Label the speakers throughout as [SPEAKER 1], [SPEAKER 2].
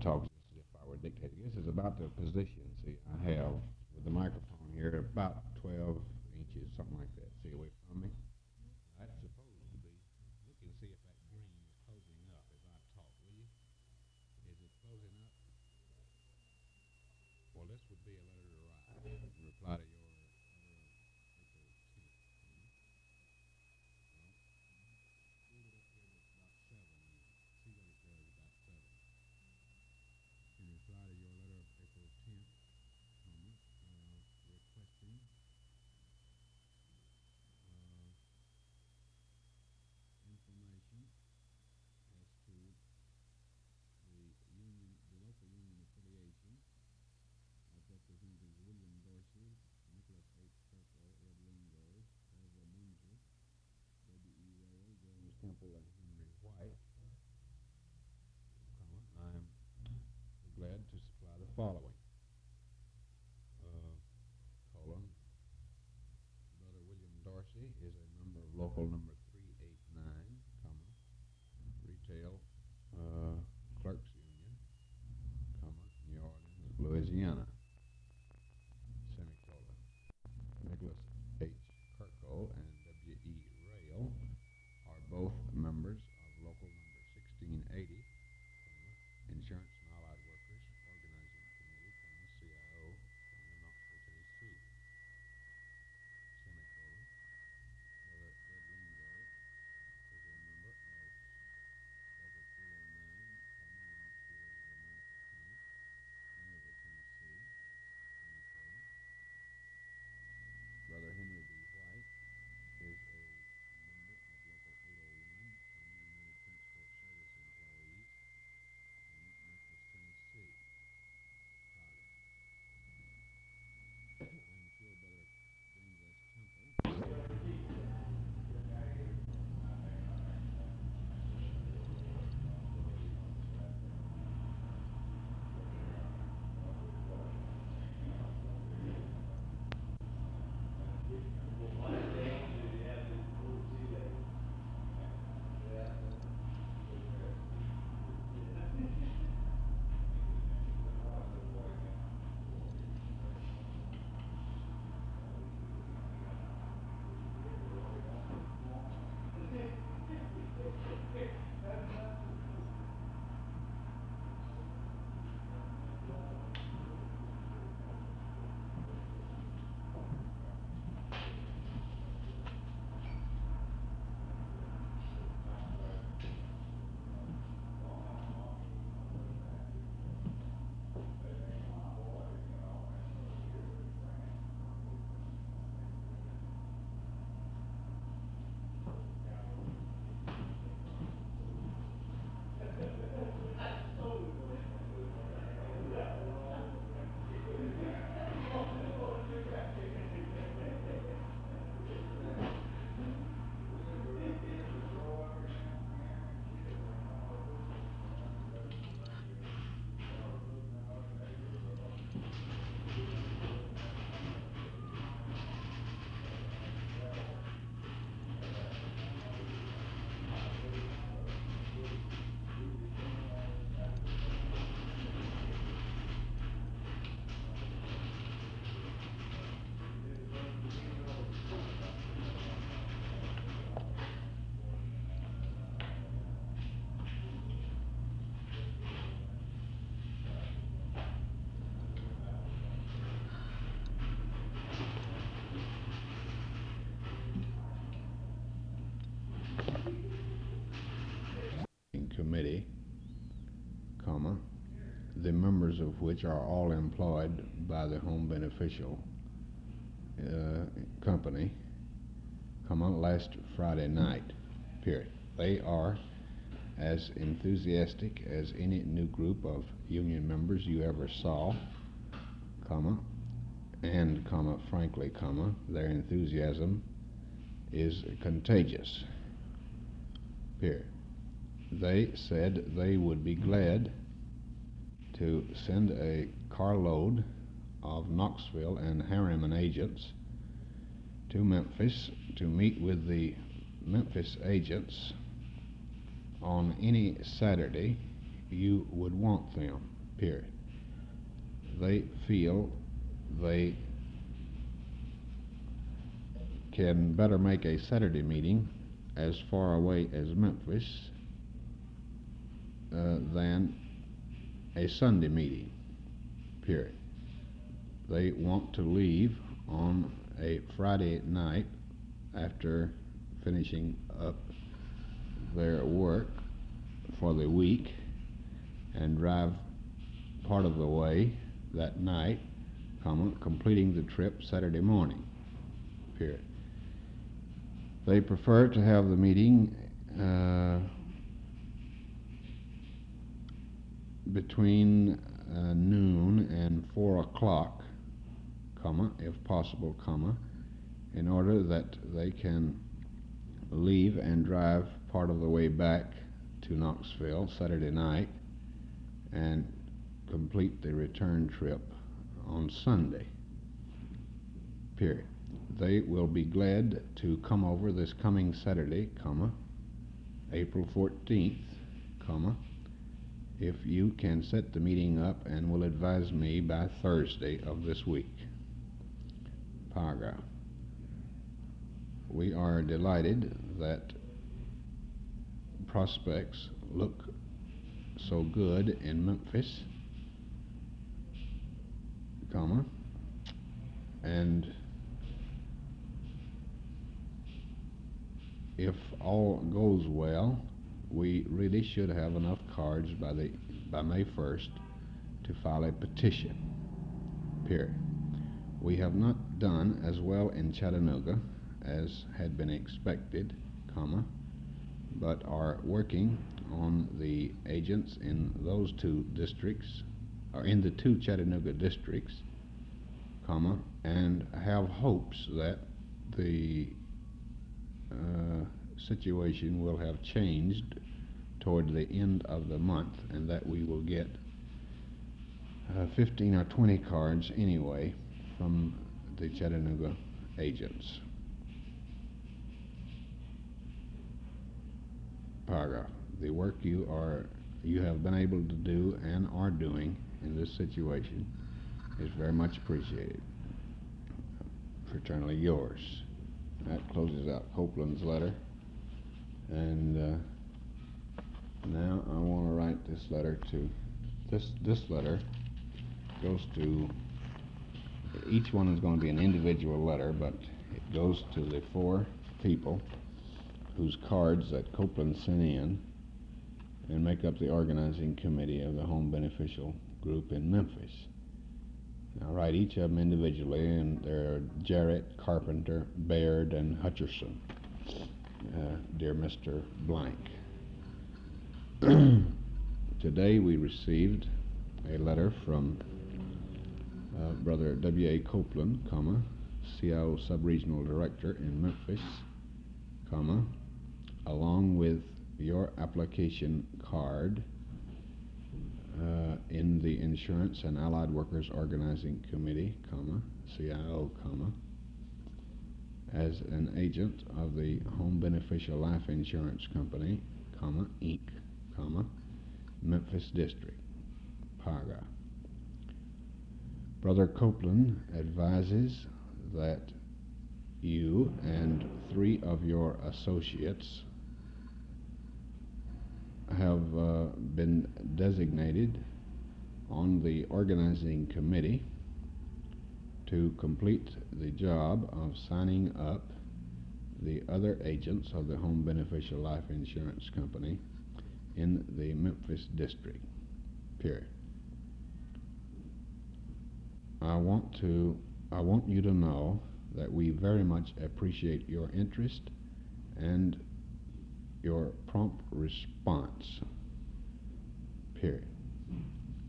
[SPEAKER 1] talk just as if I were dictating. This is about the position. See, I have with the microphone here about 12 inches, something like that. See, away from me. That's supposed to be. Look and see if that green is closing up as I talk, will you? Is it closing up? Well, this would be a letter to write in reply to your letter of April 10th. Hold it up here to about 7 then. See what it does about 7. In reply to your letter of April 10th, requesting information as to the local union affiliation of Representatives William Dorsey, Nicholas H. Kirko, Ed Lingard, Ezra Munzer, W.E. Rail, James Temple, and Henry White, I am glad to supply the following. Colon, Brother William Dorsey is a member of local number 389, retail clerks union, New Orleans, Louisiana, semicolon. Nicholas H. Kirko and W.E. Rail are both members of local number 1680, Insurance and Allied Workers Organizing Committee, CIO, Knoxville, Tennessee, semicolon. Brother Ed Lingard is a member of local 309, Knoxville Mountain Clinic, Nashville, Tennessee, semicolon. Brother Henry B. White is a member of local 801, United Transport Service Employees, Memphis, Tennessee. I am sure Brother James S. Temple Committee, the members of which are all employed by the home beneficial company, last Friday night, period. They are as enthusiastic as any new group of union members you ever saw, and, frankly, their enthusiasm is contagious, period. They said they would be glad to send a carload of Knoxville and Harriman agents to Memphis to meet with the Memphis agents on any Saturday you would want them, period. They feel they can better make a Saturday meeting as far away as Memphis than a Sunday meeting, period. They want to leave on a Friday night after finishing up their work for the week and drive part of the way that night, completing the trip Saturday morning, period. They prefer to have the meeting between noon and 4 o'clock, if possible, in order that they can leave and drive part of the way back to Knoxville Saturday night and complete the return trip on Sunday, period. They will be glad to come over this coming Saturday, April 14th, if you can set the meeting up and will advise me by Thursday of this week. Paragraph. We are delighted that prospects look so good in Memphis, and if all goes well, we really should have enough cards by May 1st to file a petition, period. We have not done as well in Chattanooga as had been expected, but are working on the agents in those two districts, or in the two Chattanooga districts, and have hopes that the situation will have changed toward the end of the month and that we will get 15 or 20 cards anyway from the Chattanooga agents. Paragraph. The work you have been able to do and are doing in this situation is very much appreciated. Fraternally yours. That closes out Copeland's letter, and now I want to write this letter to this letter goes to, each one is going to be an individual letter, but it goes to the 4 people whose cards that Copeland sent in and make up the organizing committee of the Home Beneficial Group in Memphis. I'll write each of them individually, and they're Jarrett, Carpenter, Baird, and Hutcherson. Dear Mr. Blank, today we received a letter from Brother W.A. Copeland, CIO Subregional Director in Memphis, along with your application card in the Insurance and Allied Workers Organizing Committee, CIO, as an agent of the Home Beneficial Life Insurance Company, Inc., Memphis District. Paragraph. Brother Copeland advises that you and 3 of your associates have been designated on the organizing committee to complete the job of signing up the other agents of the Home Beneficial Life Insurance Company in the Memphis District, period. I want you to know that we very much appreciate your interest and your prompt response, period.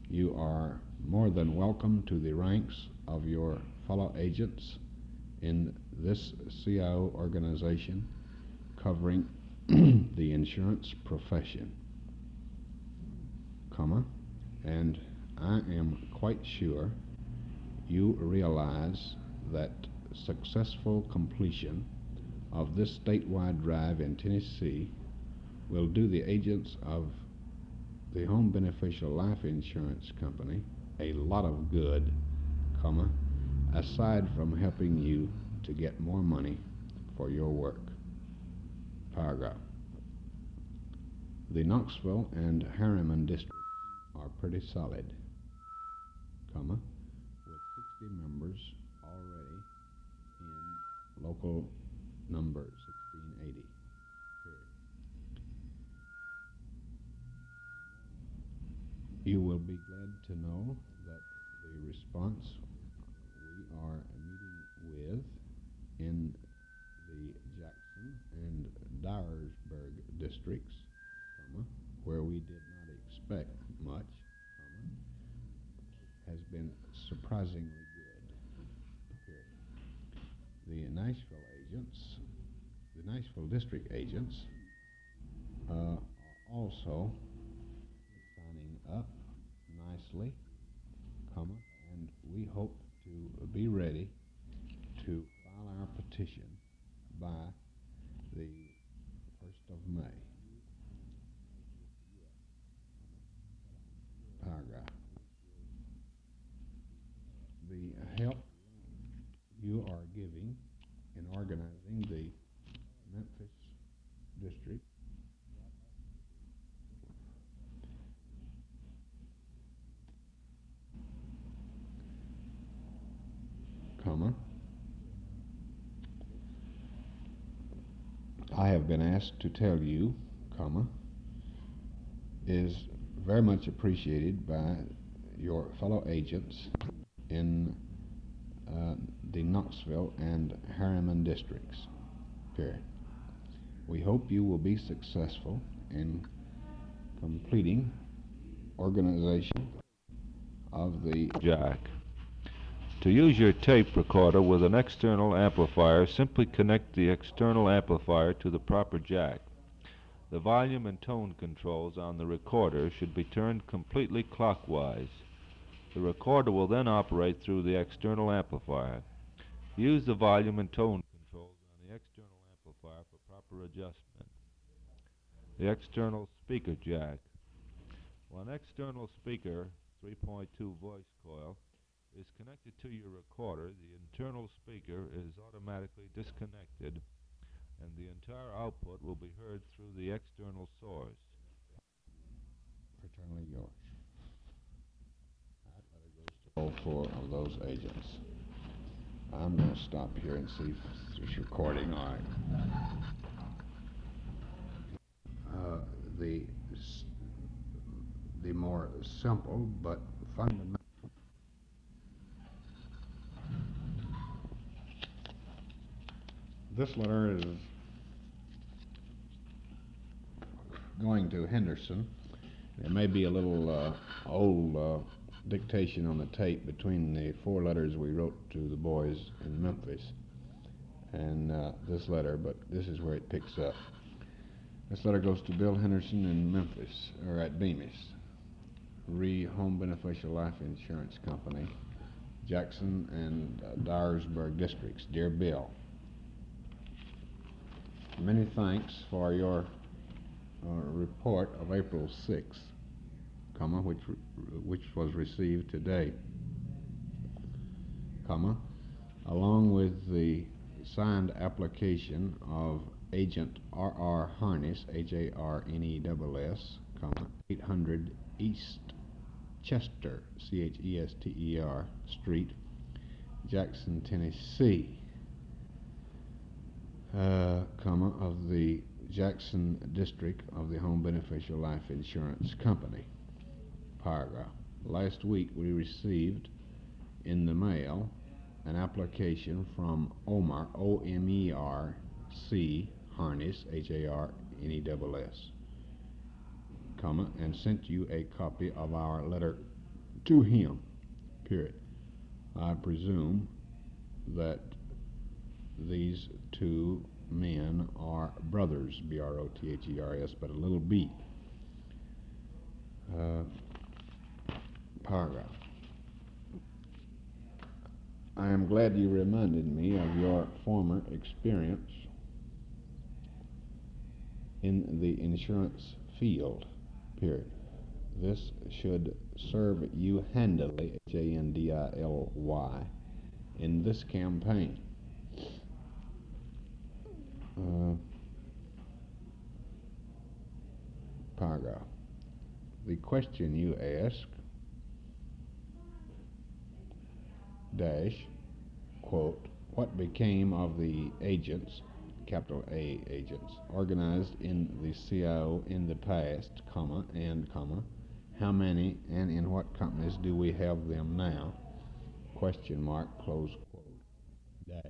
[SPEAKER 1] You are more than welcome to the ranks of your fellow agents in this CIO organization covering the insurance profession, and I am quite sure you realize that successful completion of this statewide drive in Tennessee will do the agents of the Home Beneficial Life Insurance Company a lot of good, comma, aside from helping you to get more money for your work. Paragraph. The Knoxville and Harriman districts are pretty solid, comma, with 60 members already in local number 1680. Period. You will be glad to know that the response we are meeting with in the Jackson and Dyersburg districts, comma, where we did not expect much, comma, has been surprisingly good. Period. The Nashville district agents are also signing up nicely, comma, and we hope to be ready to file our petition by the 1st of May. Paragraph. The help you are giving in organizing the Memphis district comma, I have been asked to tell you, comma, is very much appreciated by your fellow agents in the Knoxville and Harriman districts. Period. We hope you will be successful in completing organization of the
[SPEAKER 2] jack. To use your tape recorder with an external amplifier, simply connect the external amplifier to the proper jack. The volume and tone controls on the recorder should be turned completely clockwise. The recorder will then operate through the external amplifier. Use the volume and tone controls on the external amplifier for proper adjustment. The external speaker jack. One external speaker, 3.2 voice coil, is connected to your recorder. The internal speaker is automatically disconnected, and the entire output will be heard through the external source.
[SPEAKER 1] Fraternally yours. That letter goes to all four of those agents. I'm going to stop here and see if it's recording all right. The more simple but fundamental this letter is going to Henderson. There may be a little old dictation on the tape between the 4 letters we wrote to the boys in Memphis and this letter, but this is where it picks up. This letter goes to Bill Henderson in Memphis, or at Bemis, Home Beneficial Life Insurance Company, Jackson and Dyersburg districts. Dear Bill, many thanks for your report of April 6th, comma, which was received today, comma, along with the signed application of Agent R.R. Harness, Harness, comma, 800 East Chester, Chester Street, Jackson, Tennessee, comma, of the Jackson District of the Home Beneficial Life Insurance Company. Paragraph. Last week we received in the mail an application from Omer, O-M-E-R-C, Harness, Harness, comma, and sent you a copy of our letter to him, period. I presume that these 2 men are brothers, B-R-O-T-H-E-R-S, but a little b. Paragraph. I am glad you reminded me of your former experience in the insurance field, period. This should serve you handily, Handily, in this campaign. Uh, Paragraph. The question you ask, dash, quote, what became of the agents, capital A agents, organized in the CIO in the past, how many and in what companies do we have them now? Question mark, close quote, dash.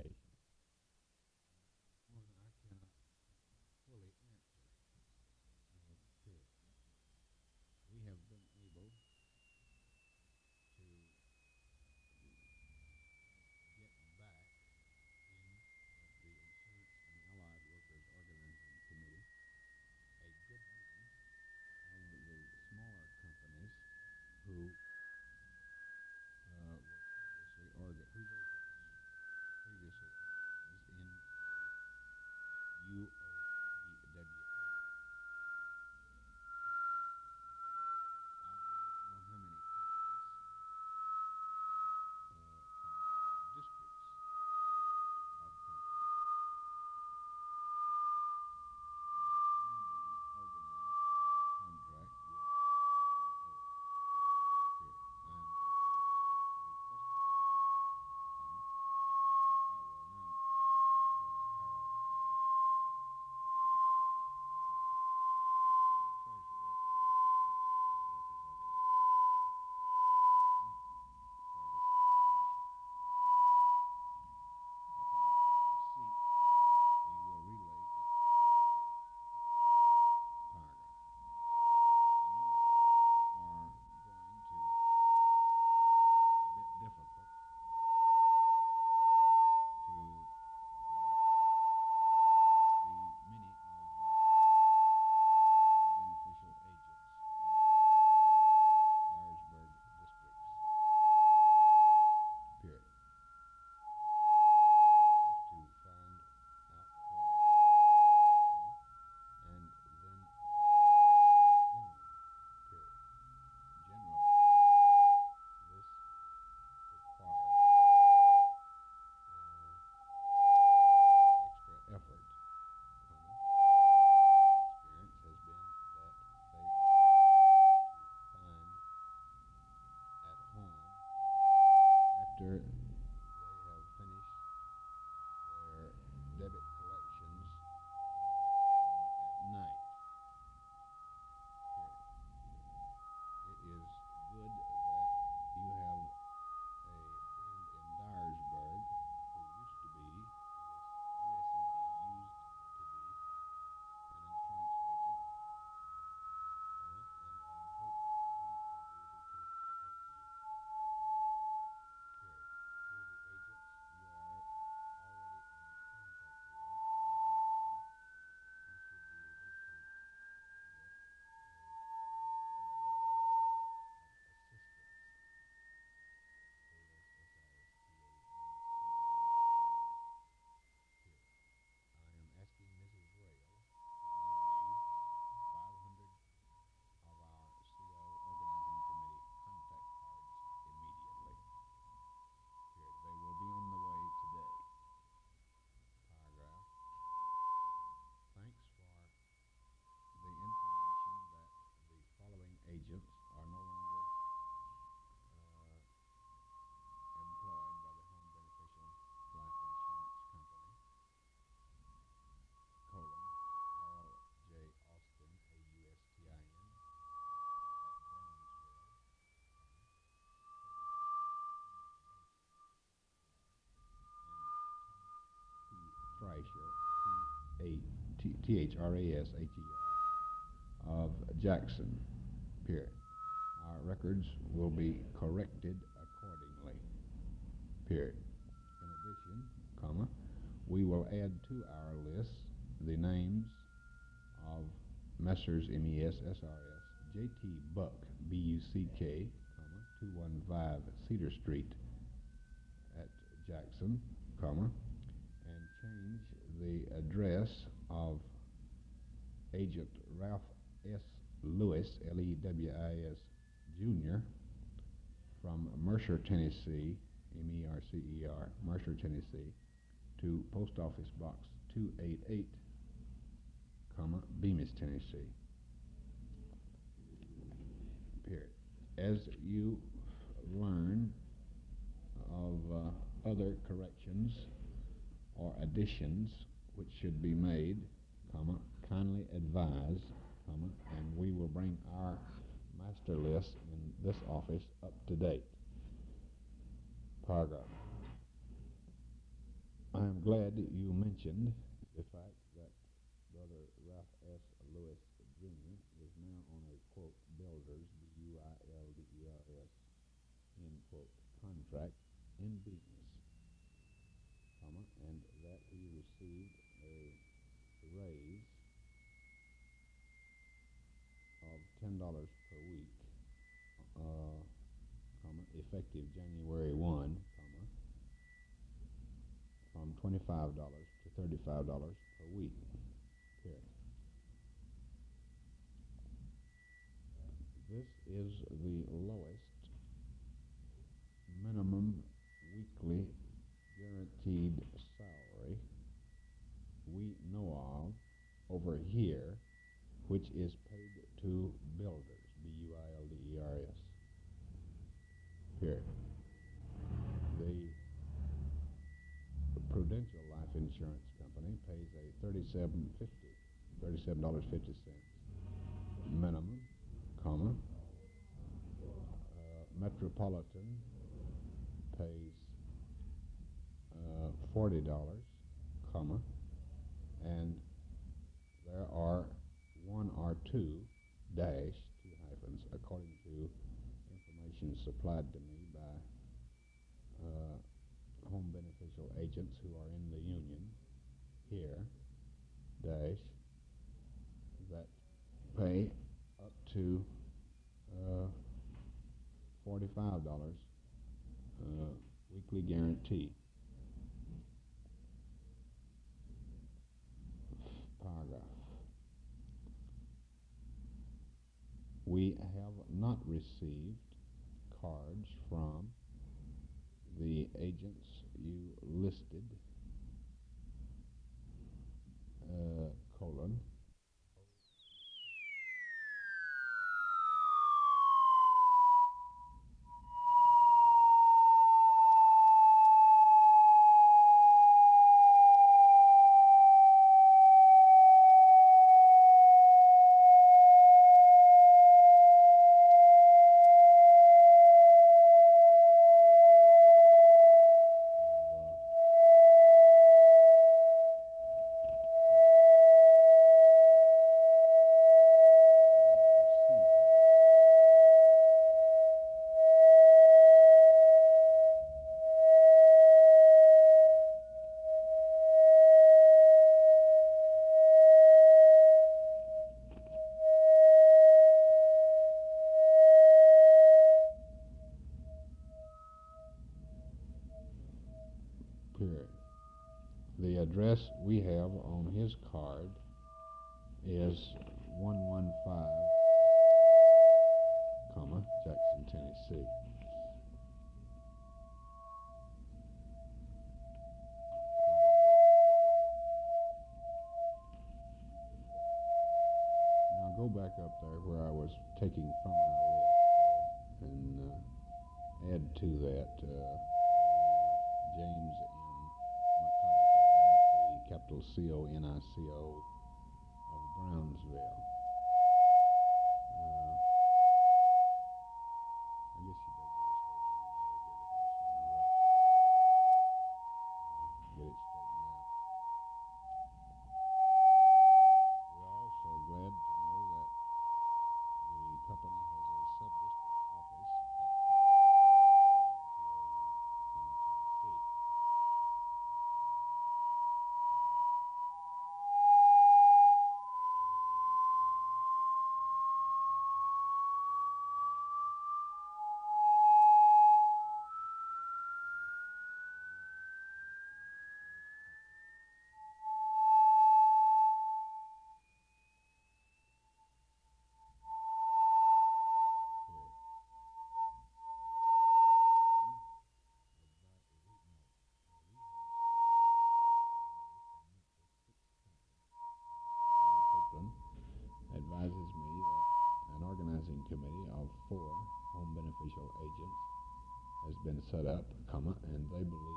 [SPEAKER 1] One I cannot fully answer. Period. We have been able to get back in the Insurance and Allied Workers Organizing Committee a good many of the smaller companies who were previously whose agents previously organized in UOPWA. I do not know how many companies, districts of companies might now be organized contract with O. Period. I am the question, I will announce whether Harold A., the treasurer of the Workers Organization, for this receipt, we will relay it. Paragraph. I know are going to a bit difficult to locate the many of beneficial agents in Dyersburg districts. Period. I have to find out where they are, and then home. Period. Generally, this requires extra effort, experience has been that they to find at home after they have finished their debit collections at night. Period. It is good that you have a friend in Dyersburg who used to be USED used to be an insurance agent, and I hope he will be able to help you. Period. Through the agents you are already in contact with in Jackson, you should be able to get a good bit of assistance. I am asking Mrs. Rail to mail you 500 of our CO Organizing Committee contact cards immediately. Period. They will be on the way today. Paragraph. Thanks for the information that the following agents are no longer employed by the Home Beneficial Life Insurance Company, Harold J. Austin, AUSTIN, at Brownsville, and Thrasher, Thrasher, of Jackson. Period. Our records will be corrected accordingly. Period. In addition, we will add to our list the names of Messrs. MES, SRS, J.T. Buck, BUCK, 215 Cedar Street at Jackson, and change the address of Agent Ralph S. Lewis, Lewis Jr., from Mercer, Tennessee, Mercer, Mercer, Tennessee, to Post Office Box 288, Bemis, Tennessee. Period. As you learn of other corrections or additions which should be made, kindly advise, and we will bring our master list in this office up to date. Paragraph. I am glad that you mentioned the fact that Brother Ralph S. Lewis Jr. is now on a, quote, builder's, B-U-I-L-D-E-R-S, end quote, contract in business, and that he received a raise of $10 per week, effective January 1, from $25 to $35 per week, period. This is the lowest minimum weekly guaranteed salary we know of over here, which is paid to builders, B-U-I-L-D-E-R-S, period. The Prudential Life Insurance Company pays a $37.50 minimum, Metropolitan pays $40, and there are one or two dash, two hyphens, according to information supplied to me by home beneficial agents who are in the union here, dash, that pay up to $45 weekly guarantee. Paragraph. We have not received cards from the agents you listed, colon, period. The address we have on his card is 115, Jackson, Tennessee. Now go back up there where I was taking from our list and add to that James M. McConico, capital C-O-N-I-C-O, of Brownsville. I guess you better just hold me in there here to get it straightened out. We're also glad to know that the company has a sub-district office at Tennessee. set up, comma, and they believe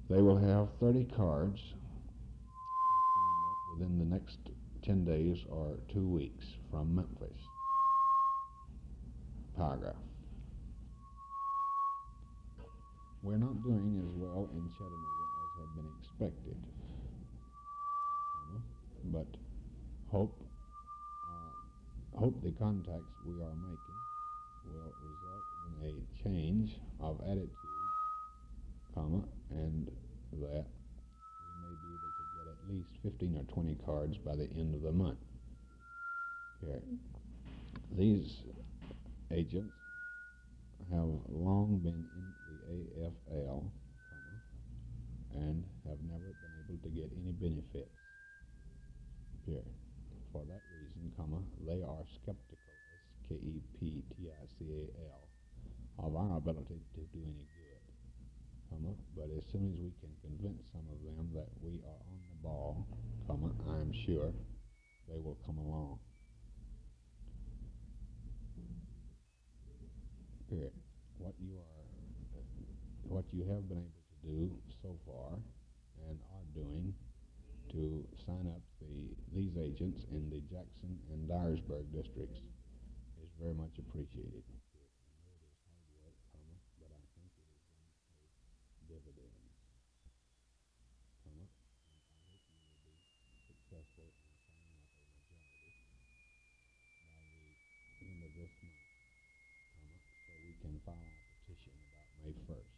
[SPEAKER 1] they will have 30 cards signed up within the next 10 days or 2 weeks from Memphis. Paragraph. We're not doing as well in Chattanooga as had been expected, but hope the contacts we are making will result in a change of attitude, and that we may be able to get at least 15 or 20 cards by the end of the month. Here, these agents have long been in the AFL, and have never been able to get any benefits. Here, for that reason, they are skeptical, skeptical, of our ability to do any good, but as soon as we can convince some of them that we are on the ball, I am sure they will come along. Period. What you have been able to do so far and are doing to sign up these agents in the Jackson and Dyersburg districts is very much appreciated. I know it is hard work, but I think it is going to pay dividends, and I hope you will be successful in signing up a majority by the end of this month, so we can file our petition about May 1st.